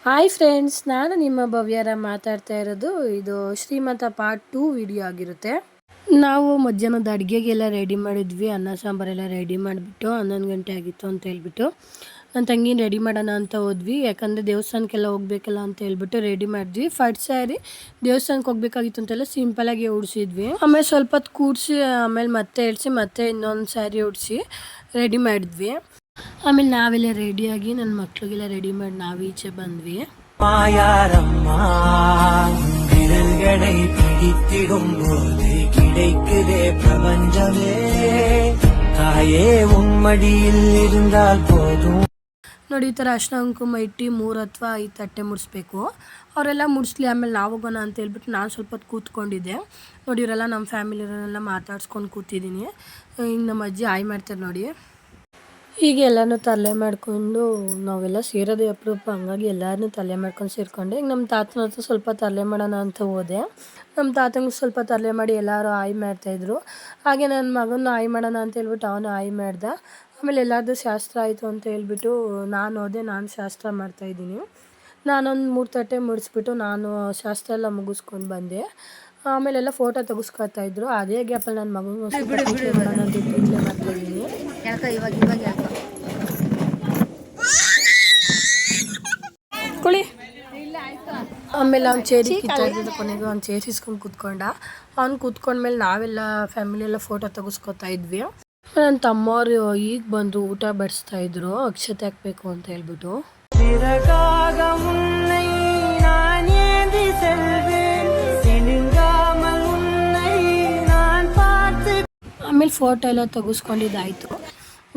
Hi friends, ನಾನು ನಿಮ್ಮ ಭವ್ಯರ ಮಾತಾಡ್ತಾ ಇರೋದು. ಇದು ಶ್ರೀಮಂತ ಪಾರ್ಟ್ 2 ವಿಡಿಯೋ ಆಗಿರುತ್ತೆ. ನಾವು ಮಧ್ಯಾಹ್ನದ ಅಡುಗೆಗೆಲ್ಲ ರೆಡಿ ಮಾಡಿದ್ವಿ. ಅನ್ನ ಸಾಂಬಾರೆಲ್ಲ ರೆಡಿ ಮಾಡಿಬಿಟ್ಟು 11 ಗಂಟೆ ಆಗಿತ್ತು ಅಂತ ಹೇಳ್ಬಿಟ್ಟು ನನ್ನ ತಂಗಿನ ರೆಡಿ ಮಾಡೋಣ ಅಂತ ಹೋದ್ವಿ. ಯಾಕಂದರೆ ದೇವಸ್ಥಾನಕ್ಕೆಲ್ಲ ಹೋಗ್ಬೇಕಲ್ಲ ಅಂತ ಹೇಳ್ಬಿಟ್ಟು ರೆಡಿ ಮಾಡಿದ್ವಿ. ಫಸ್ಟ್ ಸ್ಯಾರಿ ದೇವಸ್ಥಾನಕ್ಕೆ ಹೋಗ್ಬೇಕಾಗಿತ್ತು ಅಂತೆಲ್ಲ ಸಿಂಪಲಾಗಿ ಉಡಿಸಿದ್ವಿ. ಆಮೇಲೆ ಸ್ವಲ್ಪ ಹೊತ್ತು ಕೂಡಿಸಿ ಆಮೇಲೆ ಮತ್ತೆ ಇಳಿಸಿ ಮತ್ತೆ ಇನ್ನೊಂದು ಸ್ಯಾರಿ ಉಡಿಸಿ ರೆಡಿ ಮಾಡಿದ್ವಿ. ಆಮೇಲೆ ನಾವೆಲ್ಲ ರೆಡಿಯಾಗಿ ನನ್ನ ಮಕ್ಳಿಗೆಲ್ಲ ರೆಡಿ ಮಾಡಿ ನಾವು ಈಚೆ ಬಂದ್ವಿ. மாயாரம்மா விரல்களை பிடித்திடும் போது கிடைக்குதே பிரபஞ்சமே தாயே உம்மடியில் இருந்தால் போதும். ನೋಡಿ, ಈ ಥರ ಅರ್ಶಿನ ಕುಂಕುಮ ಇಟ್ಟು 3 ಅಥವಾ 5 ತಟ್ಟೆ ಮುಡಿಸ್ಬೇಕು. ಅವರೆಲ್ಲ ಮುಡಿಸ್ಲಿ, ಆಮೇಲೆ ನಾವು ಹೋಗೋಣ ಅಂತ ಹೇಳ್ಬಿಟ್ಟು ನಾನು ಸ್ವಲ್ಪ ಹೊತ್ತು ಕೂತ್ಕೊಂಡಿದ್ದೆ. ನೋಡಿ, ಇವರೆಲ್ಲ ನಮ್ಮ ಫ್ಯಾಮಿಲಿಯವರೆಲ್ಲ ಮಾತಾಡ್ಸ್ಕೊಂಡು ಕೂತಿದ್ದೀನಿ. ಹಿಂಗೆ ನಮ್ಮ ಅಜ್ಜಿ ಆಯ್ ಮಾಡ್ತಾರೆ ನೋಡಿ. ಹೀಗೆ ಎಲ್ಲನೂ ತಲೆ ಮಾಡಿಕೊಂಡು ನಾವೆಲ್ಲ ಸೇರೋದೇ ಅಪರೂಪ, ಹಂಗಾಗಿ ಎಲ್ಲರನ್ನೂ ತಲೆ ಮಾಡ್ಕೊಂಡು ಸೇರಿಕೊಂಡೆ. ಈಗ ನಮ್ಮ ತಾತನ ಹತ್ರ ಸ್ವಲ್ಪ ತಲೆ ಮಾಡೋಣ ಅಂತ ಹೋದೆ. ನಮ್ಮ ತಾತಂಗೆ ಸ್ವಲ್ಪ ತಲೆ ಮಾಡಿ ಎಲ್ಲರೂ ಆಯ್ ಮಾಡ್ತಾಯಿದ್ರು. ಹಾಗೆ ನನ್ನ ಮಗನ ಆಯ್ ಮಾಡೋಣ ಅಂತ ಹೇಳ್ಬಿಟ್ಟು ಅವನು ಆಯ್ ಮಾಡ್ದ. ಆಮೇಲೆ ಎಲ್ಲರದ್ದು ಶಾಸ್ತ್ರ ಆಯಿತು ಅಂತ ಹೇಳ್ಬಿಟ್ಟು ನಾನು ಹೋದೆ. ನಾನು ಶಾಸ್ತ್ರ ಮಾಡ್ತಾಯಿದ್ದೀನಿ. ನಾನೊಂದು 3 ತಟ್ಟೆ ಮುಡಿಸ್ಬಿಟ್ಟು ನಾನು ಶಾಸ್ತ್ರ ಎಲ್ಲ ಮುಗಿಸ್ಕೊಂಡು ಬಂದೆ. ಆಮೇಲೆಲ್ಲ ಫೋಟೋ ತೆಗೆಸ್ಕೊತಾಯಿದ್ರು. ಅದೇ ಗ್ಯಾಪಲ್ಲಿ ನನ್ನ ಮಗನಿಗೆ ಮಾಡೋಣ ಅಂತ ಇಟ್ಲೆ ಮಾಡ್ತಾಯಿದ್ದೀನಿ. ಕುಳಿ ಆಮೇಲೆ ಅವ್ನು ಚೇರಿ ಕಿತ್ತಾಡಿದ ಕೊನೆಗೆ ಅವ್ನು ಚೇರ್ ಇಸ್ಕೊಂಡು ಕೂತ್ಕೊಂಡ. ಅವ್ನು ಕೂತ್ಕೊಂಡ್ಮೇಲೆ ನಾವೆಲ್ಲ ಫ್ಯಾಮಿಲಿ ಎಲ್ಲ ಫೋಟೋ ತೆಗೆಸ್ಕೊತಾ ಇದ್ವಿ. ನನ್ನ ತಮ್ಮವ್ರು ಈಗ ಬಂದು ಊಟ ಬಡಿಸ್ತಾಯಿದ್ರು, ಅಕ್ಷತೆ ಹಾಕಬೇಕು ಅಂತ ಹೇಳ್ಬಿಟ್ಟು. ಆಮೇಲೆ ಫೋಟೋ ಎಲ್ಲ ತೆಗೆಸ್ಕೊಂಡಿದ್ದಾಯಿತು.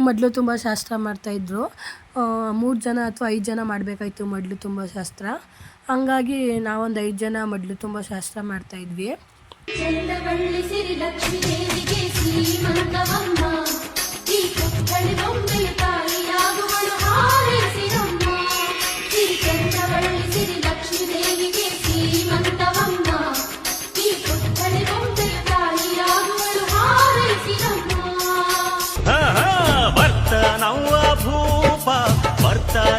ಮೊದಲು ತುಂಬ ಶಾಸ್ತ್ರ ಮಾಡ್ತಾಯಿದ್ರು. 3 ಜನ ಅಥವಾ 5 ಜನ ಮಾಡಬೇಕಾಯ್ತು ಮೊದಲು ತುಂಬ ಶಾಸ್ತ್ರ. ಹಂಗಾಗಿ ನಾವೊಂದು 5 ಜನ ಮೊದಲು ತುಂಬ ಶಾಸ್ತ್ರ ಮಾಡ್ತಾಯಿದ್ವಿ.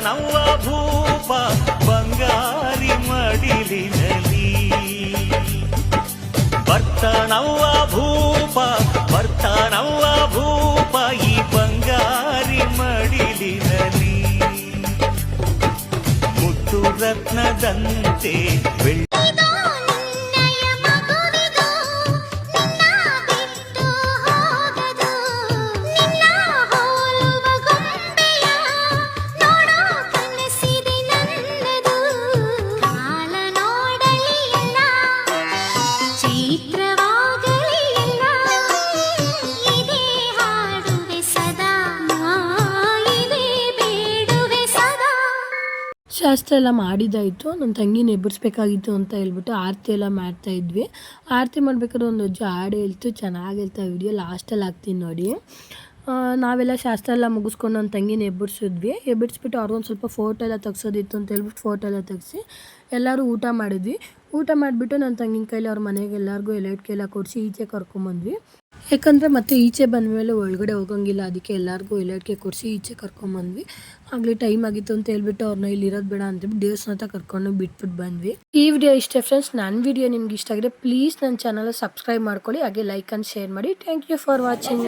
ನವ್ವ ಭೂಪ ಬಂಗಾರಿ ಮಡಿಲಿನಲಿ ಬರ್ತನವ್ವ ಭೂಪ ಬರ್ತನವ್ವ ಭೂಪ ಈ ಬಂಗಾರಿ ಮಡಿಲಿನಲಿ ಮುತ್ತು ರತ್ನದಂತೆ ಶಾಸ್ತ್ರ ಎಲ್ಲ ಮಾಡಿದ್ದಾಯಿತು. ನನ್ನ ತಂಗಿನ ಎಬ್ಬರಿಸ್ಬೇಕಾಗಿತ್ತು ಅಂತ ಹೇಳ್ಬಿಟ್ಟು ಆರತಿ ಎಲ್ಲ ಮಾಡ್ತಾಯಿದ್ವಿ. ಆರತಿ ಮಾಡ್ಬೇಕಾದ್ರೆ ಒಂದು ಅಜ್ಜಿ ಹಾಡು ಹೇಳ್ತು, ಚೆನ್ನಾಗಿ ಹೇಳ್ತಾ ವಿಡಿಯೋ ಲಾಸ್ಟಲ್ಲಿ ಹಾಕ್ತೀನಿ ನೋಡಿ. ನಾವೆಲ್ಲ ಶಾಸ್ತ್ರ ಎಲ್ಲ ಮುಗಿಸ್ಕೊಂಡು ನನ್ನ ತಂಗಿನ ಎಬ್ಬರಿಸಿದ್ವಿ. ಎಬ್ಬರಿಸ್ಬಿಟ್ಟು ಅವ್ರಿಗೊಂದು ಸ್ವಲ್ಪ ಫೋಟೋ ಎಲ್ಲ ತೆಗ್ಸೋದಿತ್ತು ಅಂತ ಹೇಳ್ಬಿಟ್ಟು ಫೋಟೋ ಎಲ್ಲ ತೆಗೆಸಿ ಎಲ್ಲರೂ ಊಟ ಮಾಡಿದ್ವಿ. ಊಟ ಮಾಡಿಬಿಟ್ಟು ನನ್ನ ತಂಗಿನ ಕೈಲಿ ಅವ್ರ ಮನೆಗೆ ಎಲ್ಲರಿಗೂ ಎಲೆಟ್ಕೆಲ್ಲ ಕೊಡಿಸಿ ಈಚೆ ಕರ್ಕೊಂಬಂದ್ವಿ. ಯಾಕಂದರೆ ಮತ್ತೆ ಈಚೆ ಬಂದ ಮೇಲೆ ಒಳಗಡೆ ಹೋಗೋಂಗಿಲ್ಲ, ಅದಕ್ಕೆ ಎಲ್ಲರಿಗೂ ಎಲೆಟ್ಕೆ ಕೊಡಿಸಿ ಈಚೆ ಕರ್ಕೊಂಬಂದ್ವಿ. ಆಗಲೇ ಟೈಮ್ ಆಗಿತ್ತು ಅಂತ ಹೇಳ್ಬಿಟ್ಟು ಅವ್ರನ್ನ ಇಲ್ಲಿ ಇರೋದು ಬೇಡ ಅಂತೇಳಿ ದೇವಸ್ಥಾನ ಹತ್ರ ಕರ್ಕೊಂಡು ಬಿಟ್ಬಿಟ್ಟು ಬಂದ್ವಿ. ಈ ವಿಡಿಯೋ ಇಷ್ಟೇ ಫ್ರೆಂಡ್ಸ್. ನನ್ನ ವಿಡಿಯೋ ನಿಮ್ಗೆ ಇಷ್ಟ ಆಗಿದೆ ಪ್ಲೀಸ್ ನನ್ನ ಚಾನಲ್ ಸಬ್ಸ್ಕ್ರೈಬ್ ಮಾಡ್ಕೊಳ್ಳಿ, ಹಾಗೆ ಲೈಕ್ ಆ್ಯಂಡ್ ಶೇರ್ ಮಾಡಿ. Thank you for watching.